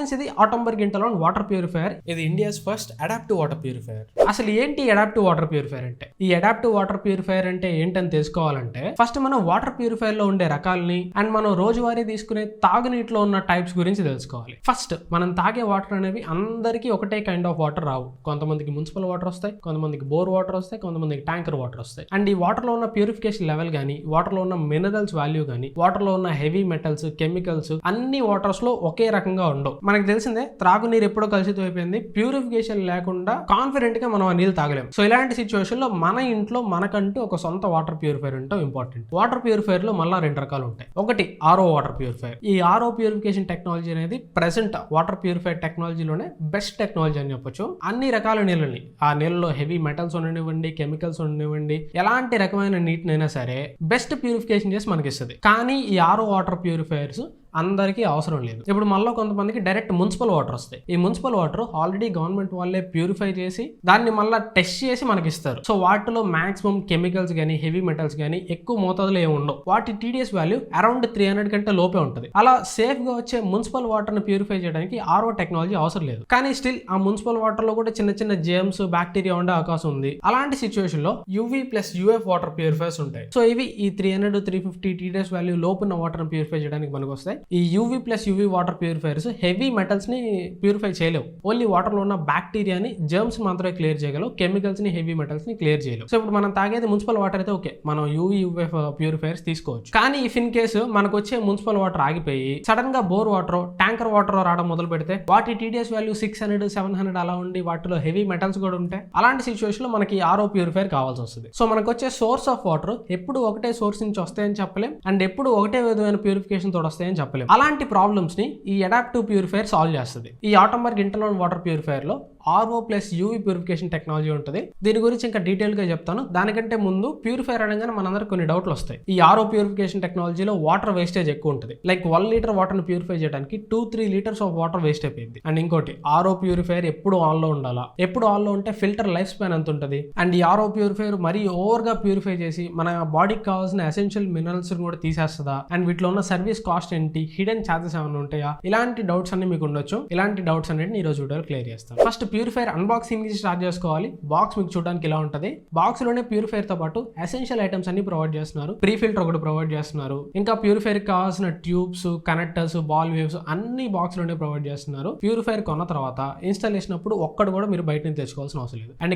Friends, ఇది ఆటోంబర్గ్ ఇంటర్లాన్ water purifier. ఇది India's first adaptive water purifier. అసలు ఏంటి అడాప్టివ్ వాటర్ ప్యూరిఫైయర్ అంటే? ఈ అడాప్టివ్ వాటర్ ప్యూరిఫైయర్ అంటే ఏంటని తెలుసుకోవాలంటే ఫస్ట్ మనం వాటర్ ప్యూరిఫైయర్ లో ఉండే రకాలని అండ్ మనం రోజువారీ తీసుకునే తాగునీటిలో ఉన్న టైప్స్ గురించి తెలుసుకోవాలి. ఫస్ట్ మనం తాగే వాటర్ అనేవి అందరికీ ఒకటే కైండ్ ఆఫ్ వాటర్ రావు. కొంతమందికి మున్సిపల్ వాటర్ వస్తాయి, కొంతమందికి బోర్ వాటర్ వస్తాయి, కొంతమందికి ట్యాంకర్ వాటర్ వస్తాయి. అండ్ ఈ వాటర్ లో ఉన్న ప్యూరిఫికేషన్ లెవెల్ గానీ, వాటర్ లో ఉన్న మినరల్స్ వాల్యూ గానీ, వాటర్ లో ఉన్న హెవీ మెటల్స్, కెమికల్స్ అన్ని వాటర్స్ లో ఒకే రకంగా ఉండవు. మనకు తెలిసిందే త్రాగునీరు ఎప్పుడో కలుషితం అయిపోయింది. ప్యూరిఫికేషన్ లేకుండా కాన్ఫిడెంట్ గా మనం ఆ నీళ్ళు తాగలేము. సో ఇలాంటి సిచ్యువేషన్ లో మన ఇంట్లో మనకంటూ ఒక సొంత వాటర్ ప్యూరిఫైయర్ ఉంటే ఇంపార్టెంట్. వాటర్ ప్యూరిఫైయర్ లో మళ్ళా 2 రకాలు ఉంటాయి. ఒకటి ఆర్ఓ వాటర్ ప్యూరిఫైయర్. ఈ ఆర్ఓ ప్యూరిఫికేషన్ టెక్నాలజీ అనేది ప్రెసెంట్ వాటర్ ప్యూరిఫైర్ టెక్నాలజీలోనే బెస్ట్ టెక్నాలజీ అని చెప్పొచ్చు. అన్ని రకాల నీళ్ళని, ఆ నీళ్ళలో హెవీ మెటల్స్ ఉండనివ్వండి, కెమికల్స్ ఉండనివ్వండి, ఎలాంటి రకమైన నీటినైనా సరే బెస్ట్ ప్యూరిఫికేషన్ చేసి మనకి ఇస్తుంది. కానీ ఈ ఆర్ఓ వాటర్ ప్యూరిఫైయర్స్ అందరికీ అవసరం లేదు. ఇప్పుడు మళ్ళీ కొంతమందికి డైరెక్ట్ మున్సిపల్ వాటర్ వస్తాయి. ఈ మున్సిపల్ వాటర్ ఆల్రెడీ గవర్నమెంట్ వాళ్ళే ప్యూరిఫై చేసి దాన్ని మళ్ళీ టెస్ట్ చేసి మనకి ఇస్తారు. సో వాటిలో మాక్సిమం కెమికల్స్ కానీ, హెవీ మెటల్స్ కానీ ఎక్కువ మోతాదులో ఏమి ఉండవు. వాటి టీడీఎస్ వాల్యూ అరౌండ్ 300 కంటే లోపే ఉంటుంది. అలా సేఫ్ గా వచ్చే మున్సిపల్ వాటర్ ని ప్యూరిఫై చేయడానికి ఆర్ఓ టెక్నాలజీ అవసరం లేదు. కానీ స్టిల్ ఆ మున్సిపల్ వాటర్ లో కూడా చిన్న చిన్న జెర్మ్స్, బ్యాక్టీరియా ఉండే అవకాశం ఉంది. అలాంటి సిచ్యువేషన్ లో UV plus UF water purifiers ఉంటాయి. సో ఇవి ఈ 300-350 టీడీఎస్ వాల్యూ లోపున్న వాటర్ ని ప్యూరిఫై చేయడానికి మనకు వస్తాయి. ఈ UV plus UV water purifiers heavy metals ని ప్యూరిఫై చేయలేవు. ఓన్లీ వాటర్ లో ఉన్న బ్యాక్టీరియాని, జర్మ్స్ మాత్రమే క్లియర్ చేయగలవు. కెమికల్స్ ని, హెవీ మెటల్స్ ని క్లియర్ చేయలేవు. సో ఇప్పుడు మనం తాగేది మున్సిపల్ వాటర్ అయితే ఓకే, మనం యూవీ యూఎఫ్ ప్యూరిఫైయర్స్ తీసుకోవచ్చు. కానీ ఇఫ్ ఇన్ కేసు మనకు వచ్చే మున్సిపల్ వాటర్ ఆగిపోయి సడన్ గా బోర్ వాటర్, ట్యాంకర్ వాటర్ రావడం మొదలు పెడితే వాటి టీడీఎస్ వాల్యూ 600-700 అలా ఉండి వాటిలో హెవీ మెటల్స్ కూడా ఉంటాయి. అలాంటి సిచ్యువేషన్ లో మనకి ఆర్ఓ ప్యూరిఫైయర్ కావాల్సి వస్తుంది. సో మనకు వచ్చే సోర్స్ ఆఫ్ వాటర్ ఎప్పుడు ఒకటే సోర్స్ నుంచి వస్తాయని చెప్పలేం, అండ్ ఎప్పుడు ఒకటే విధమైన ప్యూరిఫికేషన్ తోడు వస్తాయని చెప్పలేం. అలాంటి ప్రాబ్లమ్స్ ని ఈ అడాప్టివ్ ప్యూరిఫైయర్ సాల్వ్ చేస్తుంది. ఈ ఆటోంబర్గ్ ఇంటర్లాన్ వాటర్ ప్యూరిఫైయర్ లో RO plus UV purification technology ఉంటుంది. దీని గురించి ఇంకా డీటెయిల్ గా చెప్తాను. దానికంటే ముందు ప్యూరిఫైయర్ అనగానే మనందరికి కొన్ని డౌట్లు వస్తాయి. ఈ ఆర్ఓ ప్యూరిఫికేషన్ టెక్నాలజీలో వాటర్ వేస్టేజ్ ఎక్కువ ఉంటుంది. లైక్ 1 లీటర్ వాటర్ ని ప్యూరిఫై చేయడానికి 2-3 లీటర్స్ ఆఫ్ వాటర్ వేస్ట్ అయిపోయింది. అండ్ ఇంకోటి, ఆర్ఓ ప్యూరిఫైయర్ ఎప్పుడు ఆన్ లో ఉండాలా? ఎప్పుడు ఆన్ లో ఉంటే ఫిల్టర్ లైఫ్ స్పాన్ ఎంత ఉంటుంది? అండ్ ఈ ఆర్ఓ ప్యూరిఫైయర్ మరీ ఓవర్ గా ప్యూరిఫై చేసి మన బాడీకి కావాల్సిన ఎసెన్షియల్ మినరల్స్ కూడా తీసేస్తుందా? అండ్ వీటిలో ఉన్న సర్వీస్ కాస్ట్ ఏంటి? హిడెన్ ఛార్జెస్ ఏమైనా ఉంటాయా? ఇలాంటి డౌట్స్ అన్ని మీకు ఉండొచ్చు. ఇలాంటి డౌట్స్ అన్నిటిని ఈ రోజు వీడియోలో క్లియర్ చేస్తాను. ఫస్ట్ ప్యూరిఫైయర్ అన్బాక్సింగ్ నుంచి స్టార్ట్ చేసుకోవాలి. బాక్స్ మీకు చూడడానికి ఇలా ఉంటుంది. బాక్స్ లోనే ప్యూరిఫైయర్ తో పాటు ఎసెన్షియల్ ఐటమ్స్ అన్ని ప్రొవైడ్ చేస్తున్నారు. ప్రీ ఫిల్టర్ ఒకటి ప్రొవైడ్ చేస్తున్నారు. ఇంకా ప్యూరిఫైయర్ కావాల్సిన ట్యూబ్స్, కనెక్టర్స్, బాల్ వేవ్స్ అన్ని బాక్స్ లోనే ప్రొవైడ్ చేస్తున్నారు. ప్యూరిఫైయర్ కొన్న తర్వాత ఇన్స్టాలేషన్ అప్పుడు ఒక్కడు కూడా మీరు బయట నుంచి తెచ్చుకోవాల్సిన అవసరం లేదు. అండ్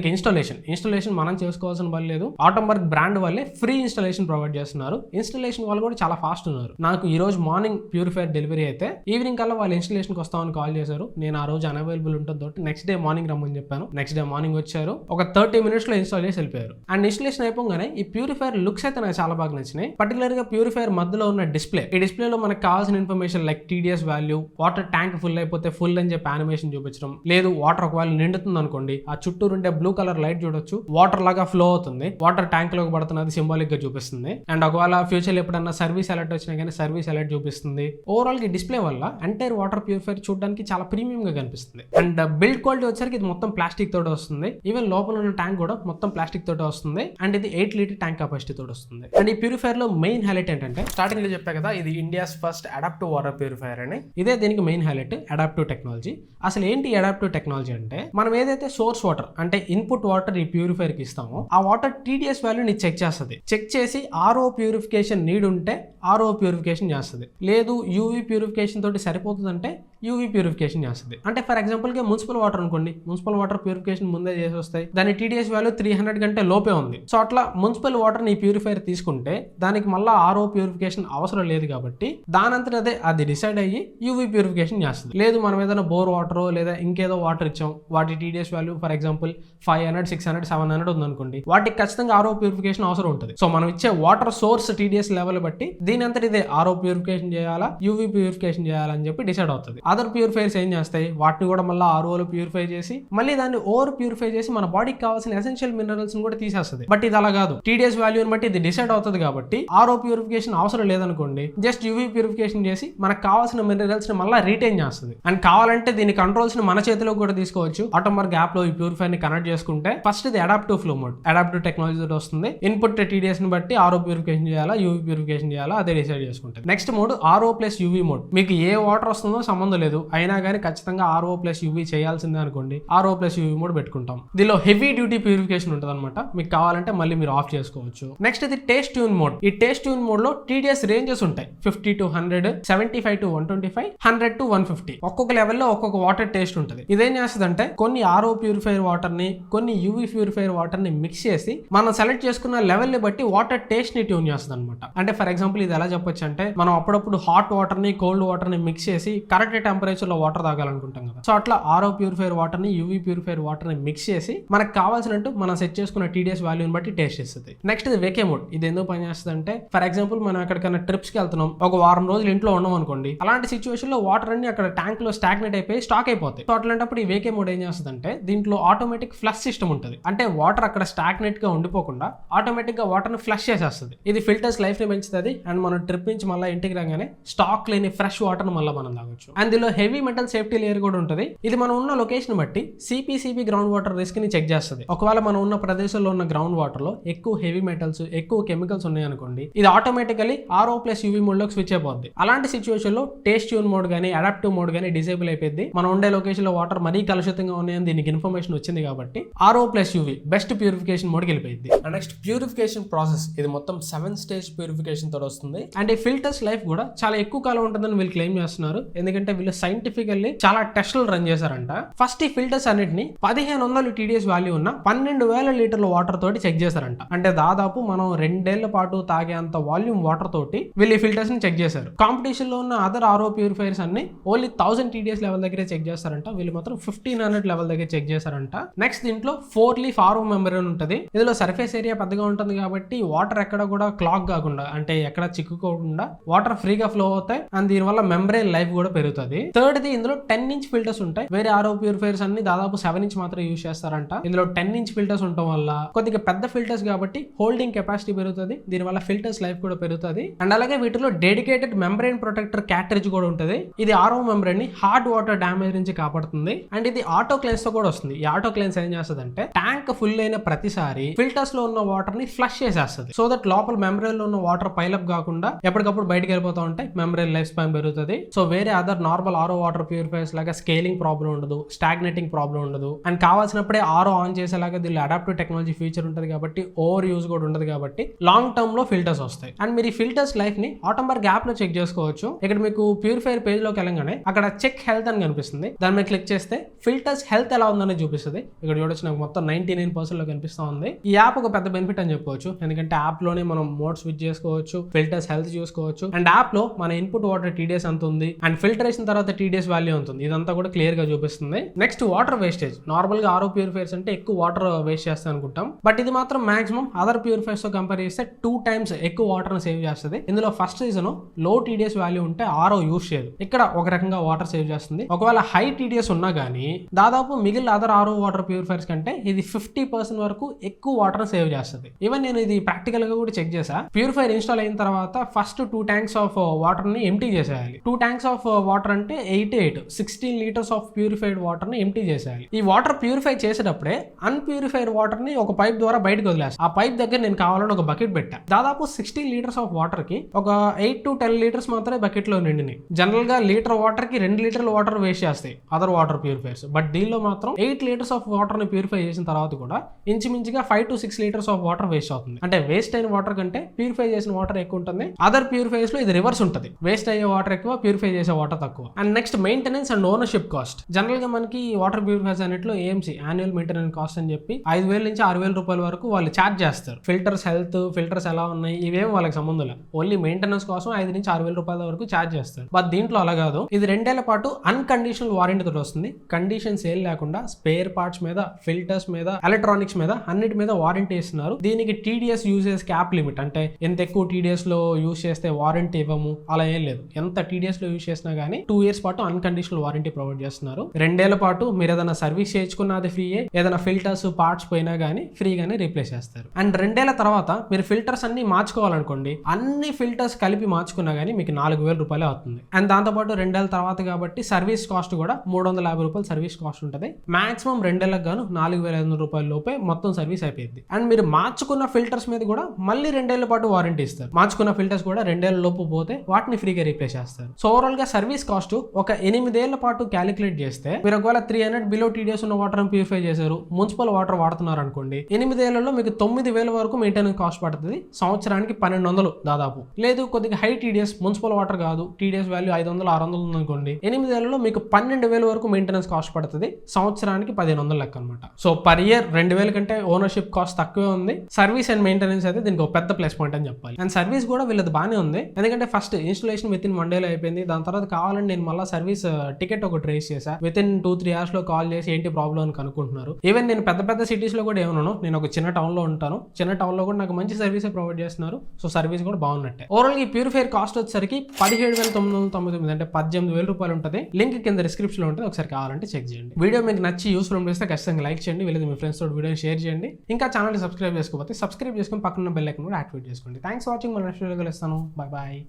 ఇన్స్టాలేషన్ మనం చేసుకోవాల్సిన పని లేదు. ఆటోంబర్గ్ బ్రాండ్ వాళ్ళే ఫ్రీ ఇన్స్టాలేషన్ ప్రొవైడ్ చేస్తున్నారు. ఇన్స్టాలేషన్ వాళ్ళు కూడా చాలా ఫాస్ట్ ఉన్నారు. నాకు ఈ రోజు మార్నింగ్ ప్యూరిఫైయర్ డెలివరీ అయితే ఈవినింగ్ కల్లా వాళ్ళు ఇన్స్టాలేషన్కి వస్తామని కాల్ చేశారు. నేను ఆ రోజు అన్అవైలబుల్ ఉంటుంది, నెక్స్ట్ డే మార్నింగ్ రమ్మని చెప్పాను. నెక్స్ట్ డే మార్నింగ్ వచ్చారు. ఒక 30 minutes లో ఇన్స్టాల్ చేసి వెళ్ళిపోయారు. అండ్ ఇన్స్టాలేషన్ అయిపోగానే ఈ ప్యూరిఫైయర్ లుక్స్ అయితే నాకు చాలా బాగా నచ్చినాయి. పర్టికులర్ గా ప్యూరిఫైయర్ మధ్యలో ఉన్న డిస్ప్లే, ఈ డిస్ప్లే లో మనకు కావాల్సిన information like TDS value, water tank full అయిపోతే ఫుల్ అని చెప్పి యానిమేషన్ చూపించడం, లేదు వాటర్ ఒకవేళ నిండుతుంది అనుకోండి, ఆ చుట్టూ ఉండే బ్లూ కలర్ లైట్ చూడొచ్చు, వాటర్ లాగా ఫ్లో అవుతుంది, వాటర్ ట్యాంక్ లోకి పడుతున్నది సింబాలిక్ గా చూపిస్తుంది. అండ్ ఒకవేళ ఫ్యూచర్ ఎప్పుడన్నా సర్వీస్ అలర్ట్ వచ్చినా కానీ సర్వీస్ అలర్ట్ చూపిస్తుంది. ఓవరాల్ గా డిస్ప్లే వల్ల ఎంటైర్ వాటర్ ప్యూరిఫైయర్ చూడడానికి చాలా ప్రీమియం గా కనిపిస్తుంది. అండ్ బిల్డ్ క్వాలిటీ వచ్చరికి ఇది మొత్తం ప్లాస్టిక్ తోటి వస్తుంది. ఈవెన్ లోపల ఉన్న ట్యాంక్ కూడా మొత్తం ప్లాస్టిక్ తోటి వస్తుంది. అండ్ ఇది 8 లీటర్ ట్యాంక్ కెపాసిటీ తోటి వస్తుంది. అండ్ ఈ ప్యూరిఫైయర్ లో మెయిన్ హైలైట్ ఏంటంటే, స్టార్టింగ్ లో చెప్పా కదా ఇది India's first adaptive water purifier అని. ఇదే దీనికి మెయిన్ హైలైట్, అడాప్టివ్ టెక్నాలజీ. అసలు ఏంటి అడాప్టివ్ టెక్నాలజీ అంటే, మనం ఏదైతే సోర్స్ వాటర్ అంటే ఇన్పుట్ వాటర్ ఈ ప్యూరిఫైయర్ కి ఇస్తామో ఆ వాటర్ టీడీఎస్ వాల్యూని చెక్ చేస్తుంది. చెక్ చేసి ఆర్ఓ ప్యూరిఫికేషన్ నీడ్ ఉంటే ఆర్ఓ ప్యూరిఫికేషన్ చేస్తుంది. లేదు యూవీ ప్యూరిఫికేషన్ తోటి సరిపోతుందంటే యూవీ ప్యూరిఫికేషన్ చేస్తుంది. అంటే ఫర్ ఎగ్జాంపుల్ గా మున్సిపల్ వాటర్ అనుకోండి, మున్సిపల్ వాటర్ ప్యూరిఫికేషన్ ముందే చేసి వస్తాయి. దాని టీడీఎస్ వాల్యూ 300 కంటే లోపే ఉంది. సో అట్లా మున్సిపల్ వాటర్ ని ప్యూరిఫైయర్ తీసుకుంటే దానికి మళ్ళీ ఆర్ఓ ప్యూరిఫికేషన్ అవసరం లేదు కాబట్టి దానంతట అదే అది డిసైడ్ అయ్యి యూవీ ప్యూరిఫికేషన్ చేస్తుంది. లేదు మనం ఏదైనా బోర్ వాటర్ లేదా ఇంకేదో వాటర్ ఇచ్చాం, వాటి టీడీఎస్ వాల్యూ ఫర్ ఎగ్జాంపుల్ 500, 600, 700 ఉందనుకోండి, వాటికి ఖచ్చితంగా ఆర్ఓ ప్యూరిఫికేషన్ అవసరం ఉంటుంది. సో మనం ఇచ్చే వాటర్ సోర్స్ టీడీఎస్ లెవెల్ బట్టి దీని అంతటి ఇదే ఆర్ఓ ప్యూరిఫికేషన్ చేయాలా, యూవీ ప్యూరిఫికేషన్ చేయాలని చెప్పి డిసైడ్ అవుతుంది. అదర్ ప్యూరిఫైర్స్ ఏం చేస్తాయి, వాటిని కూడా మళ్ళీ ఆర్ఓలో ప్యూరిఫై చేసి మళ్ళీ దాన్ని ఓవర్ ప్యూరిఫై చేసి మన బాడీకి కావాల్సిన ఎసెన్షియల్ మినరల్స్ కూడా తీసేస్తుంది. బట్ ఇది అలా కాదు. టీడీఎస్ వాల్యూని బట్టి ఇది డిసైడ్ అవుతుంది కాబట్టి ఆర్ఓ ప్యూరిఫికేషన్ అవసరం లేదనుకోండి, జస్ట్ యూవీ ప్యూరిఫికేషన్ చేసి మనకు కావాల్సిన మినరల్స్ ని మళ్ళీ రీటైన్ చేస్తుంది. అండ్ కావాలంటే దీని కంట్రోల్స్ ని మన చేతిలో కూడా తీసుకోవచ్చు. ఆటోంబర్గ్ యాప్ లో ఈ ప్యూరిఫైర్ ని కనెక్ట్ చేసుకుంటే ఫస్ట్ ఇది adaptive flow mode, adaptive technology తోటి వస్తుంది. ఇన్పుట్ టీడీఎస్ ని బట్టి ఆర్ఓ ప్యూరిఫికేషన్ చేయాలా, యూవీ ప్యూరిఫికేషన్ చేయాలా అదే డిసైడ్ చేసుకుంటుంది. Next mode RO plus UV mode. మీకు ఏ వాటర్ వస్తుందో సంబంధం సంబంధం లేదు, అయినా కానీ ఖచ్చితంగా RO+UV చేయాల్సిందే అనుకోండి, RO+UV మోడ్ పెట్టుకుంటాం. దీనిలో హెవీ డ్యూటీ ప్యూరిఫికేషన్ ఉంటుంది అనమాట. మీకు కావాలంటే మళ్ళీ మీరు ఆఫ్ చేసుకోవచ్చు. నెక్స్ట్ ఇది టేస్ట్ ట్యూన్ మోడ్. ఈ టేస్ట్ ట్యూన్ మోడ్ లో TDS రేంజెస్ ఉంటాయి. 50 to 100, 75 to 125, 100 to 150. ఒక్కొక్క లెవెల్లో ఒక్కొక్క వాటర్ టేస్ట్ ఉంటుంది. ఇదేం చేస్తుందంటే కొన్ని RO ప్యూరిఫైర్ వాటర్ ని, కొన్ని UV ప్యూరిఫైర్ వాటర్ ని మిక్స్ చేసి మనం సెలెక్ట్ చేసుకున్న లెవెల్ ని బట్టి వాటర్ టేస్ట్ ని ట్యూన్ చేస్తుంది అనమాట. అంటే ఫర్ ఎగ్జాంపుల్ ఇది ఎలా చెప్పొచ్చు అంటే, మనం అప్పుడప్పుడు హాట్ వాటర్ ని కోల్డ్ వాటర్ ని మిక్స్ చేసి కరెక్ట్ టెంపరేచర్ లో వాటర్ తాగాలనుకుంటాం కదా. సో అట్లా RO ప్యూరిఫైర్ వాటర్ ని UV ప్యూరిఫైర్ వాటర్ ని మిక్స్ చేసి మనకు కావాల్సినట్టు మనం సెట్ చేసుకున్న TDS వాల్యూని బట్టి టేస్ట్ ఇస్తుంది. నెక్స్ట్ ఇది వేకే మోడ్. ఇది ఎందుకు పనిచేస్తుంది అంటే, ఫర్ ఎగ్జాంపుల్ మనం ఎక్కడికైనా ట్రిప్స్ కి వెళ్తున్నాం, ఒక వారం రోజులు ఇంట్లో ఉన్నాం అనుకోండి, అలాంటి సిచ్యువేషన్ లో వాటర్ అన్ని అక్కడ ట్యాంక్ లో స్టాగ్నేట్ అయిపోయి స్టాక్ అయిపోతాయి. సో అట్లాంటప్పుడు ఈ వేకే మోడ్ ఏం చేస్తుంది అంటే, దీంట్లో ఆటోమేటిక్ ఫ్లష్ సిస్టమ్ ఉంటుంది. అంటే వాటర్ అక్కడ స్టాగ్నేట్ గా ఉండిపోకుండా ఆటోమేటిక్ గా వాటర్ ని ఫ్లష్ చేసేస్తుంది. ఇది ఫిల్టర్స్ లైఫ్ ని పెంచుతుంది. అండ్ మనం ట్రిప్ నుంచి మళ్ళీ ఇంటికి రాగానే స్టాక్ లేని ఫ్రెష్ వాటర్ మళ్ళీ మనం తాగొచ్చు. అండ్ దీనిలో హెవీ మెటల్ సేఫ్టీ లేయర్ కూడా ఉంటుంది. ఇది మనం ఉన్న లొకేషన్ బట్టి CPCB గ్రౌండ్ వాటర్ రిస్క్ ని చెక్ చేస్తుంది. ఒకవేళ మనం ఉన్న ప్రదేశంలో ఉన్న గ్రౌండ్ వాటర్ లో ఎక్కువ హెవీ మెటల్స్, ఎక్కువ కెమికల్స్ ఉన్నాయి అనుకోండి, ఇది ఆటోమేటికలీ RO+UV మోడ్ లోకి స్విచ్ అయిపోద్ది. అలాంటి సిచ్యువేషన్ లో టేస్ట్ ట్యూన్ మోడ్ గానీ అడాప్టివ్ మోడ్ గానీ డిసేబుల్ అయిపోయింది. మనం ఉండే లొకేషన్ లో వాటర్ మరీ కలుషితంగా ఉన్నాయని దీనికి ఇన్ఫర్మేషన్ వచ్చింది కాబట్టి RO+UV బెస్ట్ ప్యూరిఫికేషన్ మోడ్ వెళ్ళిపోయింది. Next purification process. ఇది మొత్తం 7 స్టేజ్ ప్యూరిఫికేషన్ తో వస్తుంది. అండ్ ఈ ఫిల్టర్స్ లైఫ్ కూడా చాలా ఎక్కువ కాలం ఉంటుందని వీళ్ళు క్లెయిమ్ చేస్తున్నారు. ఎందుకంటే వీళ్ళు సైంటిఫికల్లీ చాలా టెస్టులు రన్ చేశారంట. ఫస్ట్ ఈ ఫిల్టర్స్ అన్నిటిని 1500 TDS వాల్యూ ఉన్న 12,000 లీటర్ల వాటర్ తోటి చెక్ చేశారంట. అంటే దాదాపు మనం 2 ఏళ్ల పాటు తాగే అంత వాల్యూమ్ వాటర్ తోటి వీళ్ళు ఈ ఫిల్టర్స్ ని చెక్ చేశారు. కాంపిటీషన్ లో ఉన్న అదర్ RO ప్యూరిఫైర్స్ అన్ని ఓన్లీ 1000 TDS లెవెల్ దగ్గరే చెక్ చేస్తారంట. వీళ్ళు మాత్రం 1500 లెవెల్ దగ్గర చెక్ చేశారంట. నెక్స్ట్ దీంట్లో 4 లీఫ్ RO మెంబ్రేన్ ఉంటుంది. ఇందులో సర్ఫేస్ ఏరియా పెద్దగా ఉంటుంది కాబట్టి వాటర్ ఎక్కడ కూడా క్లాగ్ కాకుండా, అంటే ఎక్కడ చిక్కుకోకుండా వాటర్ ఫ్రీగా ఫ్లో అవుతాయి. అండ్ దీనివల్ల మెంబ్రేన్ లైఫ్ కూడా పెరుగుతుంది. థర్డ్ ది, ఇందులో 10 ఇంచ్ ఫిల్టర్స్ ఉంటాయి. వేరే RO ప్యూరిఫైర్స్ అన్ని దాదాపు 7 ఇంచ్ మాత్రం యూజ్ చేస్తారంట. ఇందులో 10 ఇంచ్ ఫిల్టర్స్ ఉండటం వల్ల కొద్దిగా పెద్ద ఫిల్టర్స్ కాబట్టి హోల్డింగ్ కెపాసిటీ పెరుగుతుంది. దీనివల్ల ఫిల్టర్స్ లైఫ్ కూడా పెరుగుతుంది. అండ్ అలాగే వీటిలో డెడికేటెడ్ మెంబ్రేన్ ప్రొటెక్టర్ క్యాటరేజ్ కూడా ఉంటుంది. ఇది RO మెంబ్రేన్ ని హార్డ్ వాటర్ డ్యామేజ్ నుంచి కాపాడుతుంది. అండ్ ఇది ఆటో క్లెన్స్ తో కూడా వస్తుంది. ఈ ఆటో క్లెన్స్ ఏం చేస్తుంది అంటే, ట్యాంక్ ఫుల్ అయిన ప్రతిసారి ఫిల్టర్స్ లో ఉన్న వాటర్ ని ఫ్లష్ చేసేస్తుంది. సో దట్ లోపల మెంబ్రేన్ లో ఉన్న వాటర్ పైలప్ కాకుండా ఎప్పటికప్పుడు బయటకు వెళ్ళిపోతా ఉంటాయి. మెంబ్రేన్ లైఫ్ స్పాన్ పెరుగుతుంది. సో వేరే other normal RO water purifiers లాగా స్కేలింగ్ ప్రాబ్లం ఉండదు, స్టాగ్నేటింగ్ ప్రాబ్లం ఉండదు. అండ్ కావాల్సినప్పుడే RO ఆన్ చేసేలాగా దీనిలో అడాప్టివ్ టెక్నాలజీ ఫీచర్ ఉంటుంది కాబట్టి ఓవర్ యూజ్ కూడా ఉండదు కాబట్టి లాంగ్ టర్మ్ లో ఫిల్టర్స్ వస్తాయి. అండ్ మీరు ఈ ఫిల్టర్స్ లైఫ్ ని ఆటోమేటిక్ యాప్ లో చెక్ చేసుకోవచ్చు. ఇక్కడ మీకు ప్యూరిఫైర్ పేజ్ లోకి వెళ్ళగానే అక్కడ చెక్ హెల్త్ అని కనిపిస్తుంది. దాని మీద క్లిక్ చేస్తే ఫిల్టర్స్ హెల్త్ ఎలా ఉందని చూపిస్తుంది. ఇక్కడ చూడొచ్చు, నాకు మొత్తం 99% లో కనిపిస్తా ఉంది. ఈ యాప్ ఒక పెద్ద బెనిఫిట్ అని చెప్పవచ్చు. ఎందుకంటే యాప్ లోనే మనం మోడ్ స్విచ్ చేసుకోవచ్చు, ఫిల్టర్స్ హెల్త్ చూసుకోవచ్చు. అండ్ యాప్ లో మన ఇన్పుట్ వాటర్ TDS ఎంత ఉంది అండ్ ఫిల్టరేషన్ తర్వాత TDS వాల్యూ ఎంత ఉంది, ఇదంతా కూడా క్లియర్ గా చూపిస్తుంది. Next water wastage. నార్మల్ గా RO ప్యూరిఫైర్స్ అంటే ఎక్కువ వాటర్ వేస్ట్ చేస్తాం అనుకుంటాం, బట్ ఇది మాత్రం మాక్సిమం అదర్ ప్యూరిఫైర్స్ తో కంపేర్ చేస్తే 2 times ఎక్కువ వాటర్ ని సేవ్ చేస్తుంది. ఇందులో ఫస్ట్ రీజన్ లో TDS వాల్యూ ఉంటే RO యూజ్ చేయదు. ఇక్కడ ఒక రకంగా వాటర్ సేవ్ చేస్తుంది. ఒకవేళ హై TDS ఉన్నా గానీ దాదాపు మిగిలిన అదర్ RO వాటర్ ప్యూరిఫైర్స్ కంటే ఇది 50% వరకు ఎక్కువ వాటర్ సేవ్ చేస్తుంది. ఈవెన్ నేను ఇది ప్రాక్టికల్ గా కూడా చెక్ చేసా. ప్యూరిఫైర్ ఇన్స్టాల్ అయిన తర్వాత ఫస్ట్ 2 tanks ఆఫ్ వాటర్ ని ఎంటీ చేసేయాలి. 2 tanks ఆఫ్ వాటర్ అంటే 16 లీటర్స్ ఆఫ్ ప్యూరిఫైడ్ వాటర్ ని ఎంటీ చేసేయాలి. ఈ వాటర్ ప్యూరిఫై చేసేటప్పుడే అన్ప్యూరిఫైడ్ వాటర్ ని ఒక పైప్ ద్వారా బయటకు వదిలేస్తాను. ఆ పైప్ దగ్గర నేను కావాలని ఒక బకెట్ పెట్టా. దాదాపు 16 లీటర్స్ ఆఫ్ వాటర్ కి ఒక 8 to 10 లీటర్స్ మాత్రమే బకెట్ లో నిండినాయి. జనరల్ గా లీటర్ వాటర్ కి 2 లీటర్ల వాటర్ వేస్ట్ చేస్తాయి అదర్ వాటర్ ప్యూరిఫైర్స్. బట్ దీనిలో మాత్రం 8 లీటర్స్ ఆఫ్ వాటర్ ని ప్యూరిఫై చేసిన తర్వాత కూడా ఇంచుమించుగా 5 to 6 litres of water waste అవుతుంది. అంటే వేస్ట్ అయిన వాటర్ కంటే ప్యూరిఫై చేసిన వాటర్ ఎక్కువ ఉంటుంది. అదర్ ప్యూరిఫైర్స్ లో ఇది రివర్స్ ఉంటుంది. వేస్ట్ అయ్యే వాటర్ ఎక్కువ, ప్యూరిఫై చేసే వాటర్ తక్కువ. And next maintenance and ownership cost. General గా మనకి వాటర్ ప్యూరిఫైర్స్ అన్నిట్లో AMC యాన్యువల్ మెయింటెనెన్స్ కాస్ట్ అని చెప్పి 5,000 నుంచి 6,000 రూపాయల వరకు వాళ్ళు ఛార్జ్ చేస్తారు. ఫిల్టర్స్ హెల్త్, ఫిల్టర్స్ ఎలా ఉన్నాయి ఇవేం వాళ్ళకి సంబంధం లేదు. ఓన్లీ మెయింటెనెన్స్ కోసం 5 నుంచి 6,000 రూపాయల వరకు ఛార్జ్ చేస్తారు. బట్ దీంట్లో అలా కాదు. ఇది 2 ఏళ్ల పాటు అన్కండిషనల్ వారంటీ తోటి వస్తుంది. కండిషన్స్ ఏం లేకుండా స్పేర్ పార్ట్స్ మీద, ఫిల్టర్స్ మీద, ఎలక్ట్రానిక్స్ మీద అన్నిటి మీద వారంటీ ఇస్తున్నారు. దీనికి TDS యూజెస్ క్యాప్ లిమిట్, అంటే ఎంత ఎక్కువ TDS లో యూజ్ చేస్తే వారంటీ ఇవ్వము అలా ఏం లేదు. ఎంత TDS లో యూజ్ చేసినా గానీ 2 years పాటు అన్కండిషనల్ వారంటీ ప్రొవైడ్ చేస్తున్నారు. 2 ఏళ్ల పాటు మీరు ఏదైనా సర్వీస్ చేయించుకున్నా అది ఫ్రీయే, ఏదైనా ఫిల్టర్స్ పార్ట్స్ పోయినా గానీ ఫ్రీగానే రీప్లేస్ చేస్తారు. అండ్ 2 ఏళ్ల తర్వాత మీరు ఫిల్టర్స్ అన్ని మార్చుకోవాలనుకోండి, అన్ని ఫిల్టర్స్ కలిపి మార్చుకున్నా గానీ మీకు 4,000 రూపాయలే అవుతుంది. అండ్ దాంతోపాటు 2 ఏళ్ల తర్వాత కాబట్టి సర్వీస్ కాస్ట్ కూడా 350 రూపాయలు సర్వీస్ కాస్ట్ ఉంటుంది. మాక్సిమం 2 ఏళ్లకు గాను 4,500 రూపాయల లోపే మొత్తం సర్వీస్ అయిపోయింది. అండ్ మీరు మార్చుకున్న ఫిల్టర్స్ మీద కూడా మళ్ళీ 2 ఏళ్ల పాటు వారంటీ ఇస్తారు. మార్చుకున్న ఫిల్టర్స్ కూడా 2 ఏళ్ల లోపు పోతే వాటిని ఫ్రీగా రీప్లేస్ చేస్తారు. సో ఓవరాల్ గా సర్వీస్ కాస్ట్ కాస్ట్ ఒక 8 ఏళ్ల పాటు క్యాలిక్యులేట్ చేస్తే మీరు ఒకవేళ 300 బిలో టీడీఎస్ ఉన్న వాటర్ ప్యూరిఫై చేశారు, మున్సిపల్ వాటర్ వాడుతున్నారు అనుకోండి, 8 ఏళ్లలో మీకు 9,000 వరకు మెయింటెనెన్స్ కాస్ట్ పడుతుంది, సంవత్సరానికి 1,200 దాదాపు. లేదు కొద్దిగా హై టీడీఎస్, మున్సిపల్ వాటర్ కాదు, టీడీఎస్ వాల్యూ 500 600 ఉందనుకోండి, 8 ఏళ్లలో మీకు 12,000 వరకు మెయింటెనెన్స్ కాస్ట్ పడుతుంది, సంవత్సరానికి 1,500 లెక్క అనమాట. సో పర్ ఇయర్ 2,000 కంటే ఓనర్షిప్ కాస్ట్ తక్కువే ఉంది. సర్వీస్ అండ్ మెయింటెనెన్స్ అయితే దీనికి ఒక పెద్ద ప్లస్ పాయింట్ అని చెప్పాలి. అండ్ సర్వీస్ కూడా వీళ్ళది బాగానే ఉంది, ఎందుకంటే ఫస్ట్ ఇన్స్టాలేషన్ విత్ ఇన్ 1 డేలో అయిపోయింది. దాని తర్వాత కావాలంటే నేను మళ్ళీ సర్వీస్ టికెట్ ఒకటి రేస్ చేశా, విత్ ఇన్ 2-3 అవర్స్ లో కాల్ చేసి ఏంటి ప్రాబ్లం అని కనుక్కుంటున్నారు. ఈవెన్ నేను పెద్ద పెద్ద సిటీస్ లో కూడా ఏమన్నాను, నేను ఒక చిన్న టౌన్ లో ఉంటాను, చిన్న టౌన్ లో కూడా నాకు మంచి సర్వీస్ ప్రొవైడ్ చేస్తున్నారు. సో సర్వీస్ కూడా బాగున్నట్టే. ఓవరాల్ ఈ ప్యూరిఫైర్ కాస్ట్ వచ్చేసరికి 17,999 అంటే 18,000 రూపాయలు ఉంటుంది. లింక్ కింద డిస్క్రిప్షన్ లో ఉంటుంది, ఒకసారి కావాలంటే చెక్ చేయండి. వీడియో మీకు నచ్చి యూస్ఫుల్ అనిపిస్తే ఖచ్చితంగా లైక్ చేయండి, వీళ్ళది మీ ఫ్రెండ్స్ తోటి వీడియోని షేర్ చేయండి. ఇంకా ఛానల్ సబ్స్క్రైబ్ చేసుకోకపోతే సబ్స్క్రైబ్ చేసుకుని పక్కన బెల్ ఐకాన్ కూడా యాక్టివేట్ చేసుకోండి. Thanks for watching. మళ్ళీ నెక్స్ట్ వీడియోలో కలుస్తాను. Bye bye.